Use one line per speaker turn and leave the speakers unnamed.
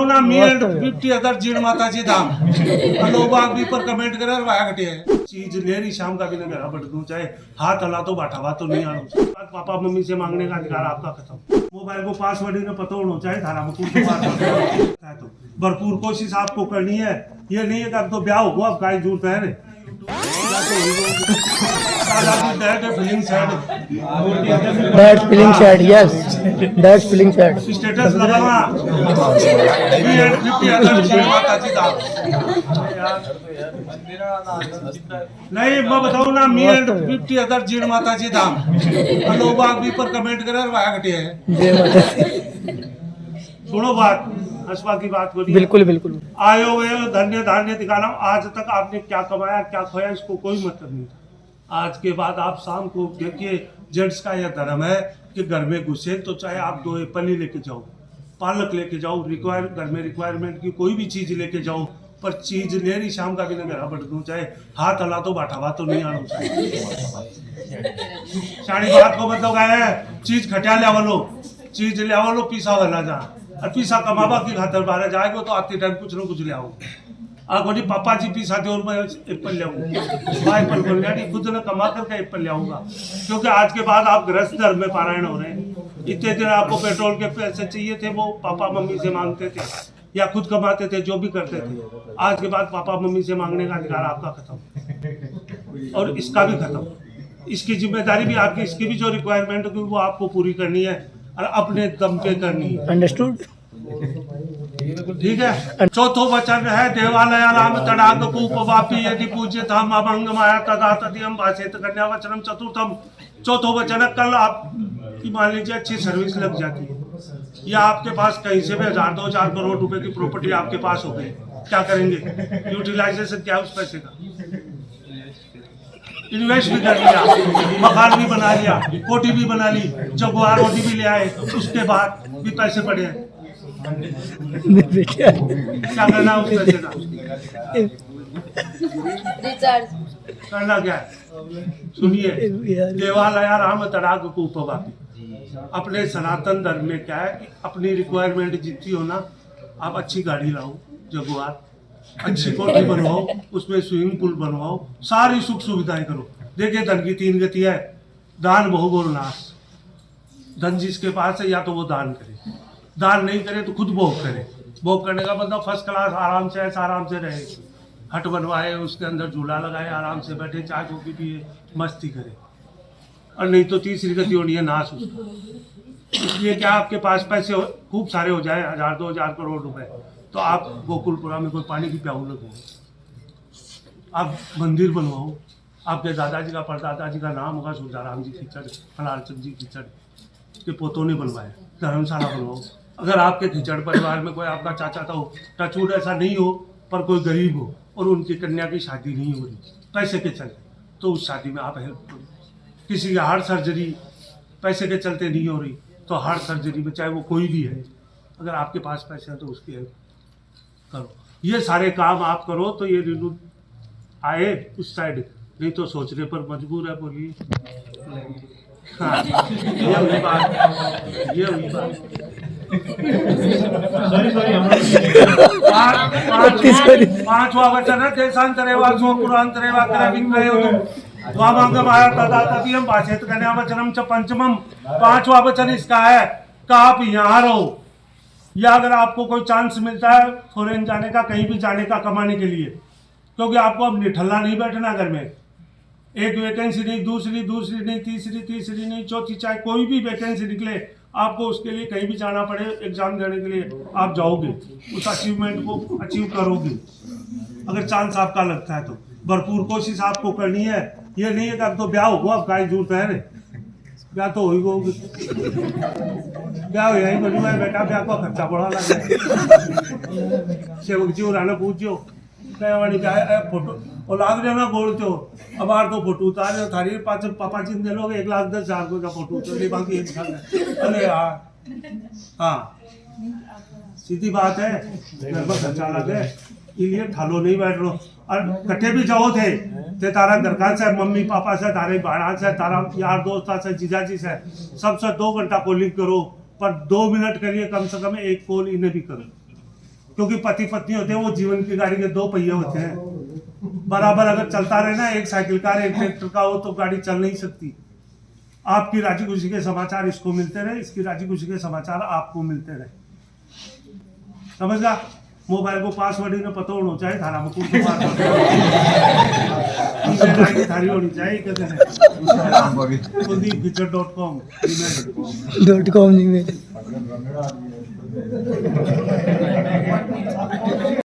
ना me and 50 other Jeen Mata जी धाम लोग आग भी पर कमेंट करे और वाया घटे है चीज ले रही शाम का भी ना घर बढ़ दूं चाहे हाथ हला तो बाठा तो नहीं आना पापा मम्मी से मांगने का अधिकार आपका खत्म। मोबाइल को पासवर्ड ही ना पता होना चाहिए थारा में कुछ बात तो भरपूर कोशिश आपको करनी है। ये नहीं है कि अब तो ब्याह हो अब गाय जरूरत है रे
That's feeling sad, yes. That's feeling sad.
Status लगाना me and 50 other Jeen Mata जी धाम नहीं मैं बताऊं ना me and 50 other Jeen Mata जी धाम लोग आग भी पर कमेंट करे और वाया घटे है
जय माता दी।
सुनो बात हसपा की बात बोली
बिल्कुल बिल्कुल।
आयो वे धन्य धान्य दिखाना आज तक आपने क्या कमाया क्या खोया इसको कोई मतलब नहीं था। आज के बाद आप शाम को देखिए जेंट्स का यह धर्म है कि घर में घुसे तो चाहे आप 2 एप्पल ही लेके जाओ पालक लेके जाओ घर में रिक्वायरमेंट की कोई भी चीज लेके जाओ पर चीज ले रही शाम का भी ना घर बढ़ दूं चाहे हाथ हला तो बाठा तो नहीं आना चाहिए। सारी बात को मतलब है चीज खटिया ले आवलो पीसा वाला जा और पीसा कमावा की खातर बाहर जाएगा तो आते टाइम कुछ ना कुछ ले आओ आगो जी पापा जी पीसा दे और मैं एप्पल ले आऊंगा एप्पल बोल रहा खुद ने कमा करके एप्पल ले आऊंगा क्योंकि आज के बाद आप गृहस्थ धर्म में पारायण हो रहे हैं। इतने दिन आपको पेट्रोल के पैसे चाहिए थे वो पापा मम्मी से मांगते थे या खुद कमाते थे जो भी करते थे। आज के बाद पापा मम्मी से मांगने का अधिकार आपका खत्म और इसका भी खत्म। इसकी जिम्मेदारी भी आपकी इसकी भी जो रिक्वायरमेंट होगी वो आपको पूरी करनी है और अपने दम पे करनी है।
अंडरस्टूड।
ठीक है। चौथो वचन है देवालय राम तड़ाग कूप वापी यदि पूज्य हम अभंग माया तदा तदियम भाषित कन्या वचनम चतुर्थम। चौथो वचन है कल आप की मान लीजिए अच्छी सर्विस लग जाती है या आपके पास कहीं से भी 1000-2000 करोड़ रुपए की प्रॉपर्टी आपके पास हो गई क्या करेंगे? यूटिलाइजेशन क्या उस पैसे का? इन्वेस्ट भी कर लिया मकान भी बना लिया कोठी भी बना ली जगुआर रोटी भी ले आए उसके बाद भी पैसे पड़े हैं क्या करना उस पैसे का? करना क्या है? सुनिए देवालय राम तड़ाग कूप वापी। अपने सनातन धर्म में क्या है अपनी रिक्वायरमेंट जितनी हो ना आप अच्छी गाड़ी लाओ जगुआर अच्छी कोठी बनवाओ उसमें स्विमिंग पूल बनवाओ सारी सुख सुविधाएं करो। देखिए धन की 3 गति है दान भोग और नाश। धन जिसके पास है या तो वो दान करे दान नहीं करे तो खुद भोग करे। भोग करने का मतलब फर्स्ट क्लास आराम से रहे हट बनवाए उसके अंदर झूला लगाए आराम से बैठे चाय कॉफी पिए मस्ती करे और नहीं तो तीसरी गति होनी है नाश उसका। इसलिए क्या आपके पास पैसे खूब सारे हो जाए 1000-2000 करोड़ रुपए तो आप गोकुलपुरा में कोई पानी की प्याऊ लगो आप मंदिर बनवाओ आपके दादाजी का परदादाजी का नाम होगा सुजाराम जी खिचड़ फलारचंद जी खिचड़ के पोतों ने बनवाए धर्मशाला बनवाओ। अगर आपके खिचड़ परिवार में कोई आपका चाचा था हो टचवुड ऐसा नहीं हो पर कोई गरीब हो और उनकी कन्या की शादी नहीं हो रही पैसे के चलते तो उस शादी में आप हेल्प करो। किसी की हार्ट सर्जरी पैसे के चलते नहीं हो रही तो हार्ट सर्जरी में चाहे वो कोई भी है अगर आपके पास पैसे हैं तो उसकी हेल्प करो। ये सारे काम आप करो तो ये रिन्यू आए उस साइड नहीं तो सोचने पर मजबूर है बोलिए। हाँ ये हुई बात पांचवा वचन है देशांतरेवा स्वपुरांतरेवा कर विक्रय वामांगमाया तदा तदियम भाषित कन्या वचनम च पंचमम। पांचवा वचन इसका है कि आप यहाँ रहो या अगर आपको कोई चांस मिलता है फॉरेन जाने का कहीं भी जाने का कमाने के लिए क्योंकि आपको अब निठल्ला नहीं बैठना घर में। एक वैकेंसी नहीं दूसरी नहीं तीसरी नहीं चौथी चाहे कोई भी वैकेंसी निकले आपको उसके लिए कहीं भी जाना पड़े एग्जाम देने के लिए आप जाओगे उस अचीवमेंट को अचीव करोगे अगर चांस आपका लगता है तो। भरपूर कोशिश आपको करनी है। ये नहीं है कि अब तो ब्याह होगा अब गाय जरूरत है रे ब्याह तो होगी ब्याह यही बनी मैं बेटा ब्याह को खर्चा बढ़ा लगा सेवक जी और पूछो वाली फोटो और लाग रहे ना बोलते हो अब आर तो फोटो उतारे थारी पाँच पापा जी दे लोग 1,10,000 का फोटो उतारे बाकी एक अरे यार हाँ सीधी बात है घर में खर्चा लगे इसलिए थालो नहीं बैठ लो और कट्ठे भी जाओ थे ते तारा घर का से मम्मी पापा से तारे बाड़ा से तारा यार दोस्त से जीजाजी से सबसे 2 घंटा कॉलिंग करो पर 2 मिनट करिए कम से कम एक कॉल इन्हें भी करो क्योंकि पति पत्नी होते हैं वो जीवन की गाड़ी के दो पहिए होते हैं, बराबर अगर चलता रहे ना, एक साइकिल कार एक ट्रैक्टर का हो तो गाड़ी चल नहीं सकती। आपकी राजी खुशी के समाचार इसको मिलते रहे, इसकी राजी खुशी के समाचार आपको मिलते रहे, समझ ला। मोबाइल को पासवर्ड ही ना पता होना चाहिए, थारा में कुछ ईमेल आईडी थारी होनी चाहिए, कहते हैं
kuldipfeature.com
email.com
.com जी में